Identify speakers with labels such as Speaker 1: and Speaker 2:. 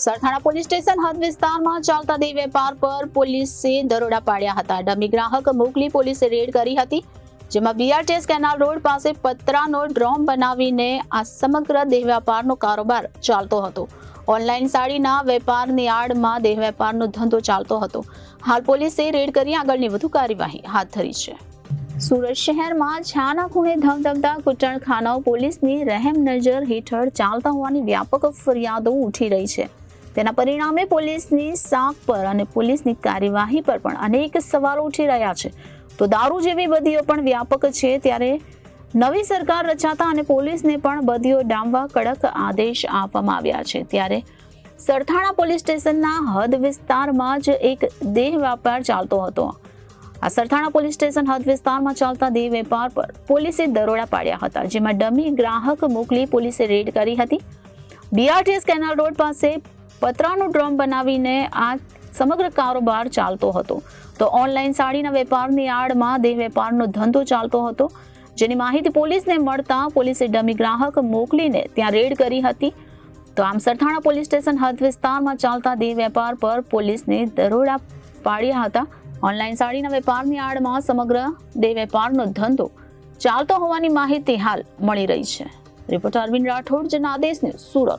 Speaker 1: Sarthana police station હદ વિસ્તારમાં ચાલતા દેહ વેપાર પર પોલીસે દરોડા પાડ્યા હતા. ડમી ગ્રાહક મોકલી પોલીસે રેડ કરી હતી, જેમાં બીઆરટીએસ કેનાલ રોડ પાસે પતરાનો ડ્રોમ બનાવીને આ સમગ્ર દેહ વેપારનો કારોબાર ચાલતો હતો. ઓનલાઈન સાડીના વેપારની આડમાં દેહ વેપારનો ધંધો ચાલતો હતો. હાલ પોલીસે રેડ કરી આગળની વધુ કાર્યવાહી હાથ ધરી છે. સુરત શહેરમાં છાના ખૂણે ધમધમતા કૂટણખાનાઓ પોલીસની રહેમ નજર હેઠળ ચાલતા હોવાની વ્યાપક ફરિયાદો ઉઠી રહી છે. તેના પરિણામે પોલીસની સાખ પર અને પોલીસની કાર્યવાહી પર પણ અનેક સવાલો ઉઠી રહ્યા છે. તો દારૂ જેવી બદીઓ પણ વ્યાપક છે, ત્યારે નવી સરકાર રચાતા અને પોલીસને પણ બદીઓ ડામવા કડક આદેશ આપવામાં આવ્યા છે. ત્યારે સરથાણા પોલીસ સ્ટેશનના હદ વિસ્તારમાં જ એક દેહ વેપાર ચાલતો હતો. આ સરથાણા પોલીસ સ્ટેશન હદ વિસ્તારમાં ચાલતા દેહ વેપાર પર પોલીસે દરોડા પાડ્યા હતા, જેમાં ડમી ગ્રાહક મોકલી પોલીસે રેડ કરી હતી. બીઆરટીએસ કેનાલ રોડ પાસે પતરાનું ડ્રમ બનાવીને આ સમગ્ર કારોબાર ચાલતો હતો. તો ઓનલાઈન સાડીના વેપારની આડમાં દેહ વેપારનો ધંધો ચાલતો હતો, જેની માહિતી પોલીસને મળતા પોલીસે ડમી ગ્રાહક મોકલીને ત્યાં રેડ કરી હતી. તો આમ સરથાણા પોલીસ સ્ટેશન હદ વિસ્તારમાં ચાલતા દેહ વેપાર પર પોલીસને દરોડા પાડ્યા હતા. ઓનલાઈન સાડીના વેપારની આડમાં સમગ્ર દેહ વેપારનો ધંધો ચાલતો હોવાની માહિતી હાલ મળી રહી છે. Reporter Arvind Rathod, Janadesh news, Surat.